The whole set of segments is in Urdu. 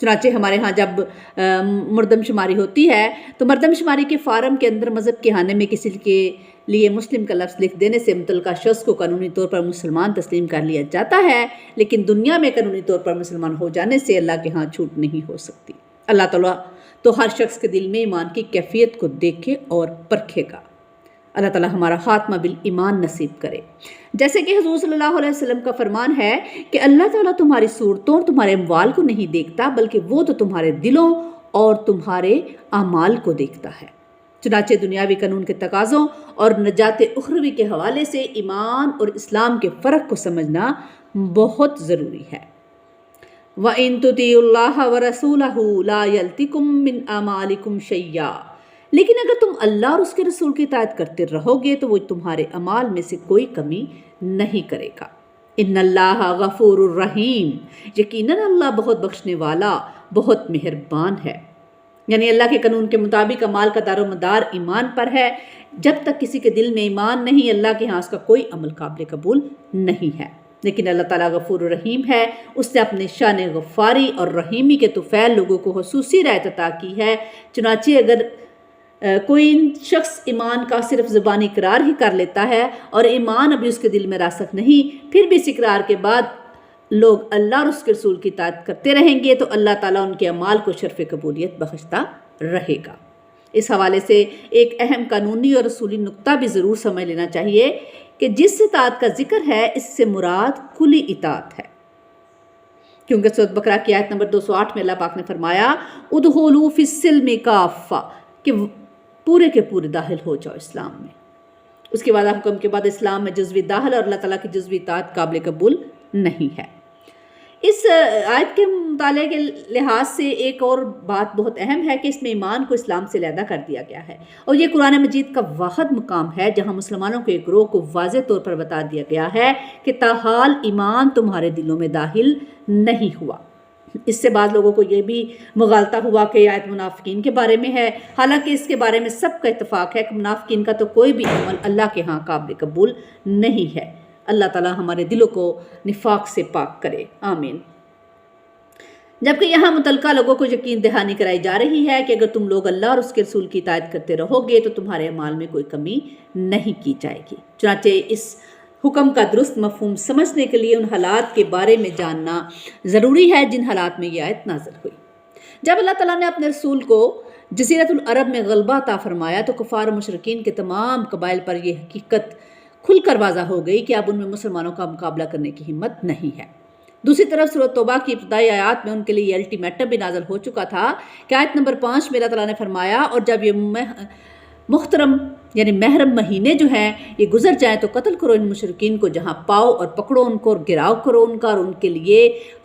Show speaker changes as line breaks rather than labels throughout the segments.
چنانچہ ہمارے ہاں جب مردم شماری ہوتی ہے تو مردم شماری کے فارم کے اندر مذہب کے خانے میں کسی کے لیے مسلم کا لفظ لکھ دینے سے متعلقہ شخص کو قانونی طور پر مسلمان تسلیم کر لیا جاتا ہے، لیکن دنیا میں قانونی طور پر مسلمان ہو جانے سے اللہ کے ہاں چھوٹ نہیں ہو سکتی۔ اللہ تعالیٰ تو ہر شخص کے دل میں ایمان کی کیفیت کو دیکھے اور پرکھے گا۔ اللہ تعالیٰ ہمارا خاتمہ بالایمان نصیب کرے۔ جیسے کہ حضور صلی اللہ علیہ وسلم کا فرمان ہے کہ اللہ تعالیٰ تمہاری صورتوں اور تمہارے اموال کو نہیں دیکھتا، بلکہ وہ تو تمہارے دلوں اور تمہارے اعمال کو دیکھتا ہے۔ چنانچہ دنیاوی قانون کے تقاضوں اور نجات اخروی کے حوالے سے ایمان اور اسلام کے فرق کو سمجھنا بہت ضروری ہے۔ وَإِن تُطِيعُوا اللَّهَ وَرَسُولَهُ لَا يَلْتِكُم مِّنْ أَعْمَالِكُمْ شَيْئًا، لیکن اگر تم اللہ اور اس کے رسول کی اطاعت کرتے رہو گے تو وہ تمہارے اعمال میں سے کوئی کمی نہیں کرے گا۔ ان اللہ غفور الرحیم، یقیناً اللہ بہت بخشنے والا، بہت مہربان ہے۔ یعنی اللہ کے قانون کے مطابق اعمال کا دار و مدار ایمان پر ہے۔ جب تک کسی کے دل میں ایمان نہیں، اللہ کے ہاں اس کا کوئی عمل قابل قبول نہیں ہے۔ لیکن اللہ تعالیٰ غفور الرحیم ہے، اس نے اپنے شان غفاری اور رحیمی کے طفیل لوگوں کو خصوصی رعایت عطا کی ہے۔ چنانچہ اگر کوئی شخص ایمان کا صرف زبانی اقرار ہی کر لیتا ہے اور ایمان ابھی اس کے دل میں راسخ نہیں، پھر بھی اس اقرار کے بعد لوگ اللہ اور اس کے رسول کی اطاعت کرتے رہیں گے تو اللہ تعالیٰ ان کے اعمال کو شرف قبولیت بخشتا رہے گا۔ اس حوالے سے ایک اہم قانونی اور رسولی نقطہ بھی ضرور سمجھ لینا چاہیے کہ جس اطاعت کا ذکر ہے اس سے مراد کلی اطاعت ہے، کیونکہ سورۃ بقرہ کی آیت نمبر 208 میں اللہ پاک نے فرمایا ادخلوا فی السلم کافہ، کہ پورے کے پورے داخل ہو جاؤ اسلام میں۔ اس کے بعد حکم کے بعد اسلام میں جزوی داخل اور اللہ تعالیٰ کی جزوی اطاعت قابل قبول نہیں ہے۔ اس آیت کے مطالعے کے لحاظ سے ایک اور بات بہت اہم ہے کہ اس میں ایمان کو اسلام سے علیحدہ کر دیا گیا ہے، اور یہ قرآن مجید کا واحد مقام ہے جہاں مسلمانوں کے ایک گروہ کو واضح طور پر بتا دیا گیا ہے کہ تاحال ایمان تمہارے دلوں میں داخل نہیں ہوا۔ اس سے بعض لوگوں کو یہ بھی مغالطہ ہوا کہ آیت منافقین کے بارے میں ہے، حالانکہ اس کے بارے میں سب کا اتفاق ہے کہ منافقین کا تو کوئی بھی عمل اللہ کے ہاں قابل قبول نہیں ہے۔ اللہ تعالیٰ ہمارے دلوں کو نفاق سے پاک کرے، آمین۔ جبکہ یہاں متعلقہ لوگوں کو یقین دہانی کرائی جا رہی ہے کہ اگر تم لوگ اللہ اور اس کے رسول کی اطاعت کرتے رہو گے تو تمہارے اعمال میں کوئی کمی نہیں کی جائے گی۔ چنانچہ اس حکم کا درست مفہوم سمجھنے کے لیے ان حالات کے بارے میں جاننا ضروری ہے جن حالات میں یہ آیت نازل ہوئی۔ جب اللہ تعالیٰ نے اپنے رسول کو جزیرۃ العرب میں غلبہ عطا فرمایا تو کفار و مشرکین کے تمام قبائل پر یہ حقیقت کھل کر واضح ہو گئی کہ اب ان میں مسلمانوں کا مقابلہ کرنے کی ہمت نہیں ہے۔ دوسری طرف سورۃ توبہ کی ابتدائی آیات میں ان کے لیے یہ الٹیمیٹم بھی نازل ہو چکا تھا کہ آیت نمبر 5 میں اللہ تعالیٰ نے فرمایا اور جب یہ محترم یعنی محرم مہینے جو ہیں یہ گزر جائیں تو قتل کرو ان مشرکین کو جہاں پاؤ، اور پکڑو ان کو اور گراؤ کرو ان کا، اور ان کے لیے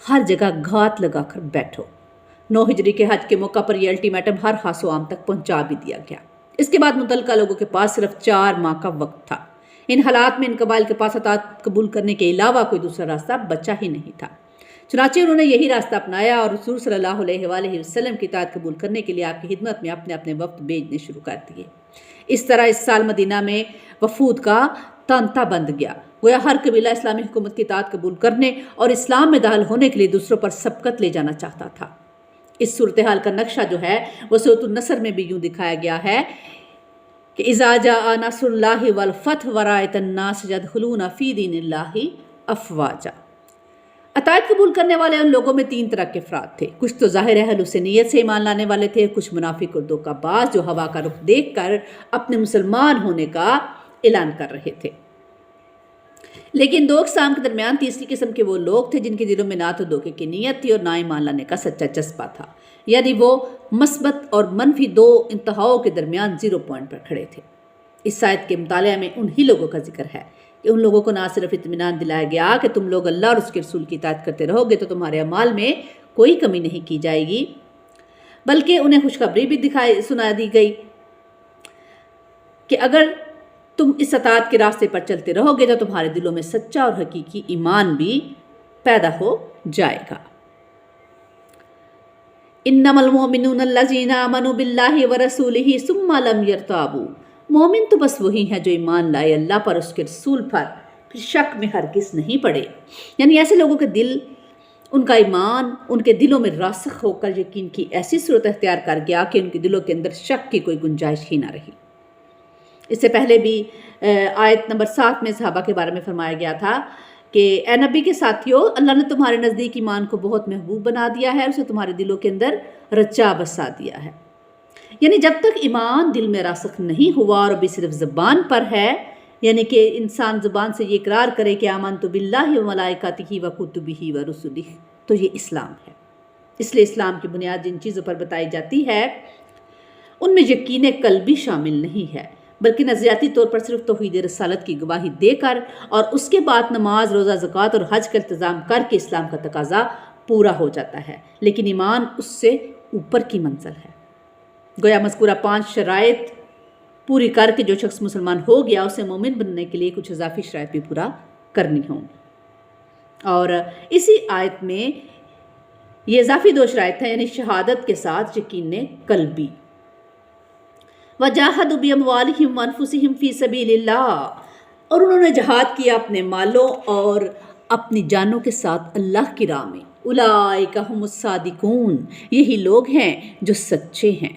ہر جگہ گھات لگا کر بیٹھو۔ 9 ہجری کے حج کے موقع پر یہ الٹیمیٹم ہر خاص و عام تک پہنچا بھی دیا گیا۔ اس کے بعد متعلقہ لوگوں کے پاس صرف 4 ماہ کا وقت تھا۔ ان حالات میں ان قبائل کے پاس اطاعت قبول کرنے کے علاوہ کوئی دوسرا راستہ بچا ہی نہیں تھا۔ چنانچہ انہوں نے یہی راستہ اپنایا اور رسول صلی اللہ علیہ وآلہ وسلم کی اطاعت قبول کرنے کے لیے آپ کی خدمت میں اپنے اپنے وفد بھیجنے شروع کر دیے۔ اس طرح اس سال مدینہ میں وفود کا تانتا بند گیا، گویا ہر قبیلہ اسلامی حکومت کی اطاعت قبول کرنے اور اسلام میں داخل ہونے کے لیے دوسروں پر سبقت لے جانا چاہتا تھا۔ اس صورتحال کا نقشہ جو ہے وہ سورۃ النصر میں بھی یوں دکھایا گیا ہے کہ اذا جاء نصر اللہ والفتح ورأیت الناس یدخلون فی دین اللہ افواجا۔ اطاعت قبول کرنے والے ان لوگوں میں 3 طرح کے افراد تھے، کچھ تو ظاہر اہل حسینیت سے ایمان لانے والے تھے، کچھ منافق اور دھوکہ باز جو ہوا کا رخ دیکھ کر اپنے مسلمان ہونے کا اعلان کر رہے تھے۔ لیکن 2 اقسام کے درمیان تیسری قسم کے وہ لوگ تھے جن کے دلوں میں نہ تو دھوکے کی نیت تھی اور نہ ایمان لانے کا سچا جذبہ تھا، یعنی وہ مثبت اور منفی 2 انتہاؤں کے درمیان 0 پوائنٹ پر کھڑے تھے۔ اس آیت کے مطالعہ میں انہی لوگوں کا ذکر ہے کہ ان لوگوں کو نہ صرف اطمینان دلایا گیا کہ تم لوگ اللہ اور اس کے رسول کی اطاعت کرتے رہو گے تو تمہارے اعمال میں کوئی کمی نہیں کی جائے گی، بلکہ انہیں خوشخبری بھی سنا دی گئی کہ اگر تم اس اطاعت کے راستے پر چلتے رہو گے تو تمہارے دلوں میں سچا اور حقیقی ایمان بھی پیدا ہو جائے گا۔ انما المؤمنون الذین آمنوا باللہ ورسولہ ثم لم یرتابوا، مومن تو بس وہی ہیں جو ایمان لائے اللہ پر، اس کے رسول پر، پھر شک میں ہرگز نہیں پڑے۔ یعنی ایسے لوگوں کے دل ان کا ایمان ان کے دلوں میں راسخ ہو کر یقین کی ایسی صورت اختیار کر گیا کہ ان کے دلوں کے اندر شک کی کوئی گنجائش ہی نہ رہی۔ اس سے پہلے بھی آیت نمبر 7 میں صحابہ کے بارے میں فرمایا گیا تھا کہ اے نبی کے ساتھیوں، اللہ نے تمہارے نزدیک ایمان کو بہت محبوب بنا دیا ہے، اسے تمہارے دلوں کے اندر رچا بسا دیا ہے۔ یعنی جب تک ایمان دل میں راسخ نہیں ہوا اور ابھی صرف زبان پر ہے، یعنی کہ انسان زبان سے یہ اقرار کرے کہ آمنت باللہ و ملائکتہ و کتبہ و رسلہ، تو یہ اسلام ہے۔ اس لیے اسلام کی بنیاد جن چیزوں پر بتائی جاتی ہے ان میں یقین قلبی شامل نہیں ہے، بلکہ نظریاتی طور پر صرف توحید رسالت کی گواہی دے کر اور اس کے بعد نماز، روزہ، زکوٰۃ اور حج کا التزام کر کے اسلام کا تقاضا پورا ہو جاتا ہے، لیکن ایمان اس سے اوپر کی منزل ہے۔ گویا مذکورہ 5 شرائط پوری کر کے جو شخص مسلمان ہو گیا، اسے مومن بننے کے لیے کچھ اضافی شرائط بھی پورا کرنی ہوں گی، اور اسی آیت میں یہ اضافی 2 شرائط ہیں، یعنی شہادت کے ساتھ یقین قلبی۔ وَجَاهَدُوا بِأَمْوَالِهِمْ وَأَنفُسِهِمْ فِي سَبِيلِ اللَّهِ، اور انہوں نے جہاد کیا اپنے مالوں اور اپنی جانوں کے ساتھ اللہ کی راہ میں۔ أُولَٰئِكَ هُمُ الصَّادِقُونَ، یہی لوگ ہیں جو سچے ہیں۔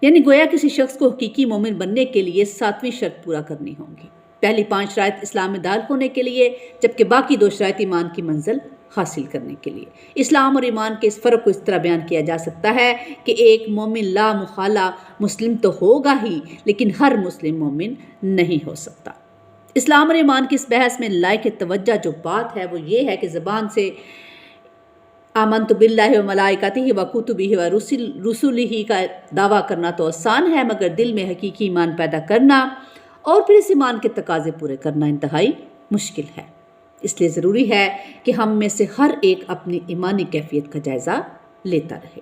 یعنی گویا کسی شخص کو حقیقی مومن بننے کے لیے 7ویں شرط پورا کرنی ہوں گی۔ پہلی 5 شرائط اسلام میں داخل ہونے کے لیے، جبکہ باقی 2 شرائط ایمان کی منزل حاصل کرنے کے لیے۔ اسلام اور ایمان کے اس فرق کو اس طرح بیان کیا جا سکتا ہے کہ ایک مومن لا محالہ مسلم تو ہوگا ہی، لیکن ہر مسلم مومن نہیں ہو سکتا۔ اسلام اور ایمان کی اس بحث میں لائق توجہ جو بات ہے وہ یہ ہے کہ زبان سے آمنت باللہ و ملائکتہ و کتبہ و رسلہ کا دعویٰ کرنا تو آسان ہے، مگر دل میں حقیقی ایمان پیدا کرنا اور پھر اس ایمان کے تقاضے پورے کرنا انتہائی مشکل ہے۔ اس لیے ضروری ہے کہ ہم میں سے ہر ایک اپنی ایمانی کیفیت کا جائزہ لیتا رہے۔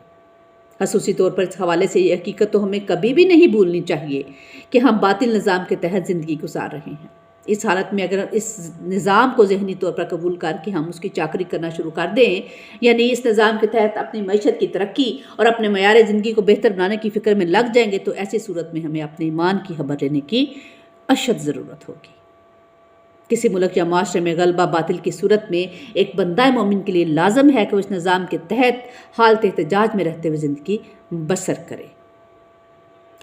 خصوصی طور پر اس حوالے سے یہ حقیقت تو ہمیں کبھی بھی نہیں بھولنی چاہیے کہ ہم باطل نظام کے تحت زندگی گزار رہے ہیں۔ اس حالت میں اگر اس نظام کو ذہنی طور پر قبول کر کے ہم اس کی چاکری کرنا شروع کر دیں، یعنی اس نظام کے تحت اپنی معیشت کی ترقی اور اپنے معیار زندگی کو بہتر بنانے کی فکر میں لگ جائیں گے، تو ایسی صورت میں ہمیں اپنے ایمان کی خبر لینے کی اشد ضرورت ہوگی۔ کسی ملک یا معاشرے میں غلبہ باطل کی صورت میں ایک بندہ مومن کے لیے لازم ہے کہ وہ اس نظام کے تحت حالت احتجاج میں رہتے ہوئے زندگی بسر کرے۔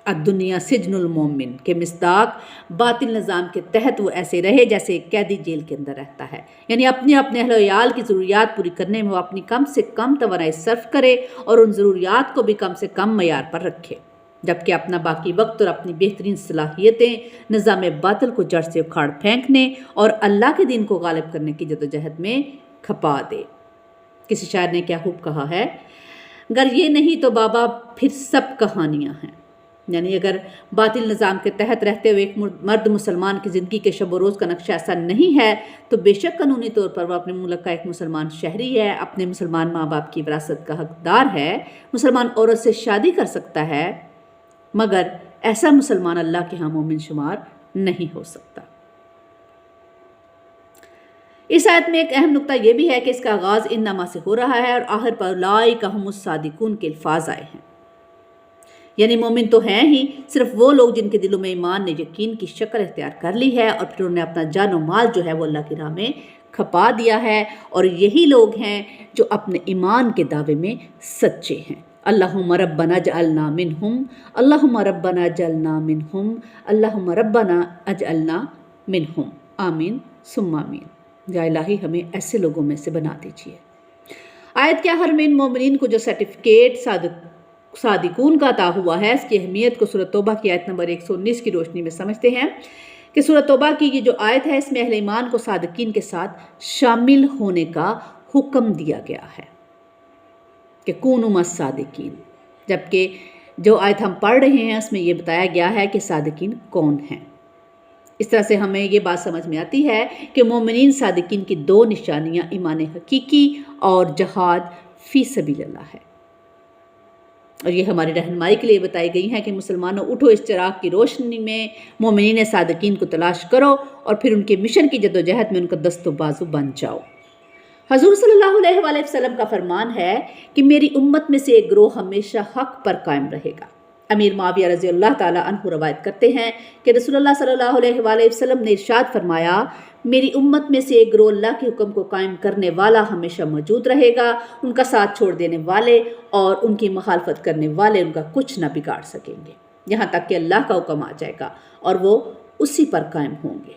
الدنیا سجن المومن کے مصداق باطل نظام کے تحت وہ ایسے رہے جیسے ایک قیدی جیل کے اندر رہتا ہے، یعنی اپنے اہل و عیال کی ضروریات پوری کرنے میں وہ اپنی کم سے کم توانائی صرف کرے اور ان ضروریات کو بھی کم سے کم معیار پر رکھے، جبکہ اپنا باقی وقت اور اپنی بہترین صلاحیتیں نظام باطل کو جڑ سے اکھاڑ پھینکنے اور اللہ کے دین کو غالب کرنے کی جدوجہد میں کھپا دے۔ کسی شاعر نے کیا خوب کہا ہے، گر یہ نہیں تو بابا پھر سب کہانیاں ہیں۔ یعنی اگر باطل نظام کے تحت رہتے ہوئے ایک مرد مسلمان کی زندگی کے شب و روز کا نقشہ ایسا نہیں ہے، تو بے شک قانونی طور پر وہ اپنے ملک کا ایک مسلمان شہری ہے، اپنے مسلمان ماں باپ کی وراثت کا حقدار ہے، مسلمان عورت سے شادی کر سکتا ہے، مگر ایسا مسلمان اللہ کے ہاں مومن شمار نہیں ہو سکتا۔ اس آیت میں ایک اہم نقطہ یہ بھی ہے کہ اس کا آغاز انما سے ہو رہا ہے اور آخر پر اولئک هم الصادقون کے الفاظ آئے ہیں، یعنی مومن تو ہیں ہی، صرف وہ لوگ جن کے دلوں میں ایمان نے یقین کی شکل اختیار کر لی ہے اور پھر انہوں نے اپنا جان و مال جو ہے وہ اللہ کی راہ میں کھپا دیا ہے، اور یہی لوگ ہیں جو اپنے ایمان کے دعوے میں سچے ہیں۔ اللہم ربنا اجعلنا منہم، اللہم ربنا اجعلنا منہم، اللہم ربنا اجعلنا منہم، آمین ثم آمین۔ یا الہی ہمیں ایسے لوگوں میں سے بنا دیجیے۔ آیت کے آخر میں ان مومنین کو جو سرٹیفکیٹ صادقون کا عطا ہوا ہے، اس کی اہمیت کو سورۃ توبہ کی آیت نمبر 119 کی روشنی میں سمجھتے ہیں کہ سورۃ توبہ کی یہ جو آیت ہے، اس میں اہل ایمان کو صادقین کے ساتھ شامل ہونے کا حکم دیا گیا ہے کہ کونوا مع الصادقین، جبکہ جو آیت ہم پڑھ رہے ہیں اس میں یہ بتایا گیا ہے کہ صادقین کون ہیں۔ اس طرح سے ہمیں یہ بات سمجھ میں آتی ہے کہ مومنین صادقین کی 2 نشانیاں ایمان حقیقی اور جہاد فی سبیل اللہ ہے، اور یہ ہماری رہنمائی کے لیے بتائی گئی ہیں کہ مسلمانوں اٹھو، اس چراغ کی روشنی میں مومنین صادقین کو تلاش کرو اور پھر ان کے مشن کی جدوجہد میں ان کا دست و بازو بن جاؤ۔ حضور صلی اللہ علیہ وآلہ وسلم کا فرمان ہے کہ میری امت میں سے ایک گروہ ہمیشہ حق پر قائم رہے گا، امیر معاویہ رضی اللہ تعالیٰ عنہ روایت کرتے ہیں کہ رسول اللہ صلی اللہ علیہ وآلہ وسلم نے ارشاد فرمایا، میری امت میں سے ایک گروہ اللہ کے حکم کو قائم کرنے والا ہمیشہ موجود رہے گا، ان کا ساتھ چھوڑ دینے والے اور ان کی مخالفت کرنے والے ان کا کچھ نہ بگاڑ سکیں گے، یہاں تک کہ اللہ کا حکم آ جائے گا اور وہ اسی پر قائم ہوں گے۔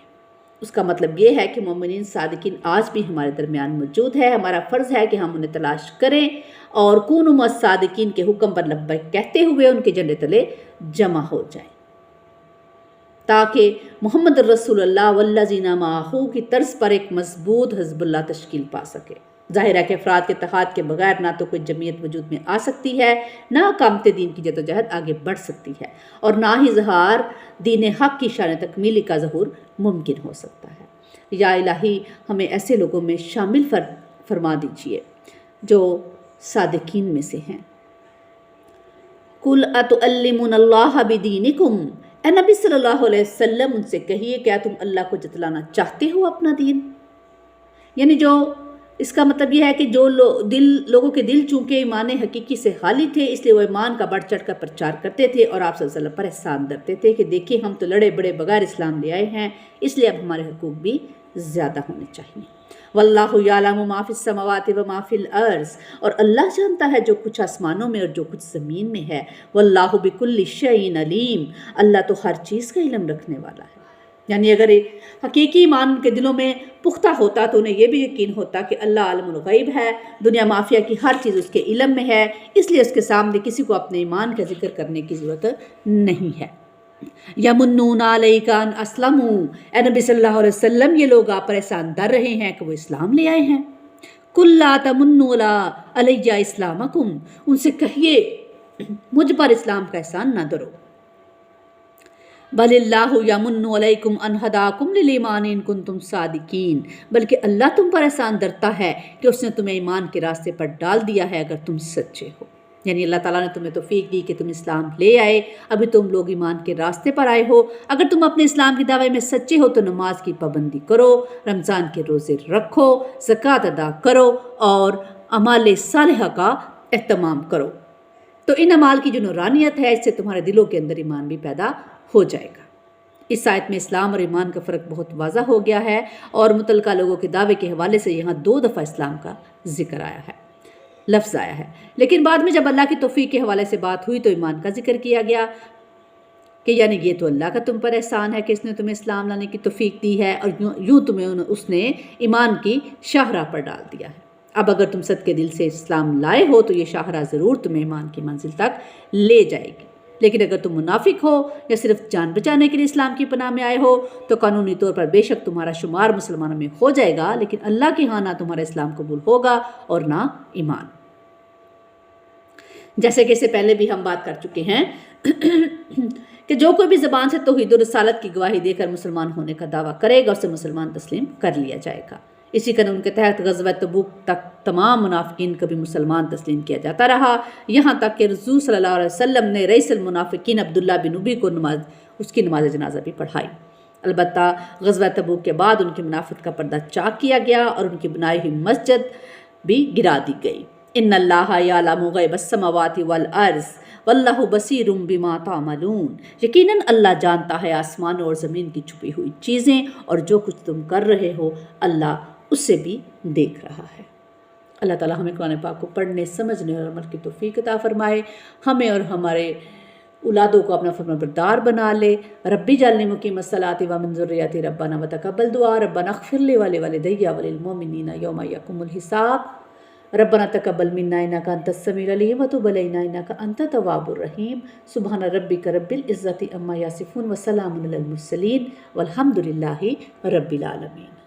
اس کا مطلب یہ ہے کہ مومنین صادقین آج بھی ہمارے درمیان موجود ہے، ہمارا فرض ہے کہ ہم انہیں تلاش کریں اور کونوا مع الصادقین کے حکم پر لبیک کہتے ہوئے ان کے جھنڈے تلے جمع ہو جائیں، تاکہ محمد رسول اللہ والذین معہ کی طرز پر ایک مضبوط حزب اللہ تشکیل پا سکے۔ ظاہر ہے کہ افراد کے اتحاد کے بغیر نہ تو کوئی جمعیت وجود میں آ سکتی ہے، نہ اقامت دین کی جدوجہد آگے بڑھ سکتی ہے، اور نہ ہی اظہار دین حق کی شان تکمیلی کا ظہور ممکن ہو سکتا ہے۔ یا الہی ہمیں ایسے لوگوں میں شامل فرما دیجئے جو صادقین میں سے ہیں۔ قُلْ أَتُعَلِّمُونَ اللَّهَ بِدِينِكُمْ، اے نبی صلی اللہ علیہ وسلم ان سے کہیے کیا تم اللہ کو جتلانا چاہتے ہو اپنا دین؟ یعنی اس کا مطلب یہ ہے کہ جو لوگوں کے دل چونکہ ایمان حقیقی سے خالی تھے، اس لیے وہ ایمان کا بڑھ چڑھ کر پرچار کرتے تھے اور آپ صلی اللہ علیہ وسلم پر احسان دھرتے تھے کہ دیکھیں ہم تو لڑے بڑے بغیر اسلام لے آئے ہیں، اس لیے اب ہمارے حقوق بھی زیادہ ہونے چاہیے۔ واللہ یعلم ما فی السماوات و ما فی الارض، اور اللہ جانتا ہے جو کچھ آسمانوں میں اور جو کچھ زمین میں ہے۔ واللہ بکل شیء علیم، اللہ تو ہر چیز کا علم رکھنے والا ہے۔ یعنی اگر حقیقی ایمان ان کے دلوں میں پختہ ہوتا تو انہیں یہ بھی یقین ہوتا کہ اللہ عالم الغیب ہے، دنیا مافیا کی ہر چیز اس کے علم میں ہے، اس لیے اس کے سامنے کسی کو اپنے ایمان کا ذکر کرنے کی ضرورت نہیں ہے۔ یمنون علیک ان اسلموا، اے نبی صلی اللہ علیہ وسلم یہ لوگ آپ پر احسان در رہے ہیں کہ وہ اسلام لے آئے ہیں۔ قل لا تمنوا علی اسلامکم، ان سے کہیے مجھ پر اسلام کا احسان نہ درو۔ بل اللہ یمن علیکم ان ہداکم للایمان ان کنتم صادقین، بلکہ اللہ تم پر احسان درتا ہے کہ اس نے تمہیں ایمان کے راستے پر ڈال دیا ہے اگر تم سچے ہو۔ یعنی اللہ تعالیٰ نے تمہیں توفیق دی کہ تم اسلام لے آئے، ابھی تم لوگ ایمان کے راستے پر آئے ہو۔ اگر تم اپنے اسلام کی دعوے میں سچے ہو تو نماز کی پابندی کرو، رمضان کے روزے رکھو، زکوٰۃ ادا کرو اور اعمال صالحہ کا اہتمام کرو، تو ان اعمال کی جو نورانیت ہے اس سے تمہارے دلوں کے اندر ایمان بھی پیدا ہو جائے گا۔ اس آیت میں اسلام اور ایمان کا فرق بہت واضح ہو گیا ہے، اور متعلقہ لوگوں کے دعوے کے حوالے سے یہاں 2 دفعہ اسلام کا ذکر آیا ہے، لفظ آیا ہے، لیکن بعد میں جب اللہ کی توفیق کے حوالے سے بات ہوئی تو ایمان کا ذکر کیا گیا کہ یعنی یہ تو اللہ کا تم پر احسان ہے کہ اس نے تمہیں اسلام لانے کی توفیق دی ہے، اور یوں تمہیں اس نے ایمان کی شاہراہ پر ڈال دیا ہے۔ اب اگر تم صدقے دل سے اسلام لائے ہو تو یہ شاہراہ ضرور تمہیں ایمان کی منزل تک لے جائے گی، لیکن اگر تم منافق ہو یا صرف جان بچانے کے لیے اسلام کی پناہ میں آئے ہو تو قانونی طور پر بے شک تمہارا شمار مسلمانوں میں ہو جائے گا، لیکن اللہ کے ہاں نہ تمہارا اسلام قبول ہوگا اور نہ ایمان۔ جیسے کہ اس سے پہلے بھی ہم بات کر چکے ہیں کہ جو کوئی بھی زبان سے توحید و رسالت کی گواہی دے کر مسلمان ہونے کا دعویٰ کرے گا اسے مسلمان تسلیم کر لیا جائے گا۔ اسی قانون کے تحت غزوہ تبوک تک تمام منافقین کو بھی مسلمان تسلیم کیا جاتا رہا، یہاں تک کہ رسول صلی اللہ علیہ وسلم نے رئیس المنافقین عبداللہ بن ابی کو اس کی نماز جنازہ بھی پڑھائی۔ البتہ غزوہ تبوک کے بعد ان کی منافقت کا پردہ چاک کیا گیا اور ان کی بنائی ہوئی مسجد بھی گرا دی گئی۔ ان اللہ یعلم غیب السماوات والارض واللہ بصیر بما تعملون، یقیناً اللہ جانتا ہے آسمانوں اور زمین کی چھپی ہوئی چیزیں، اور جو کچھ تم کر رہے ہو اللہ اسے بھی دیکھ رہا ہے۔ اللہ تعالیٰ ہمیں قرآن پاک کو پڑھنے، سمجھنے اور عمل کی توفیق عطا فرمائے، ہمیں اور ہمارے اولادوں کو اپنا فرمانبردار بنا لے۔ ربی جعلنی مقیم الصلاۃ ومن ذریتی ربنا وتقبل دعا، ربنا اغفر لی ولوالدی وللمؤمنین یوم یقوم الحساب، ربنا تقبل منا انک انت السمیع العلیم وتب علینا انک انت التواب الرحیم۔ سبحان ربک رب العزۃ عما یصفون وسلام علی المرسلین والحمد للہ رب العالمین۔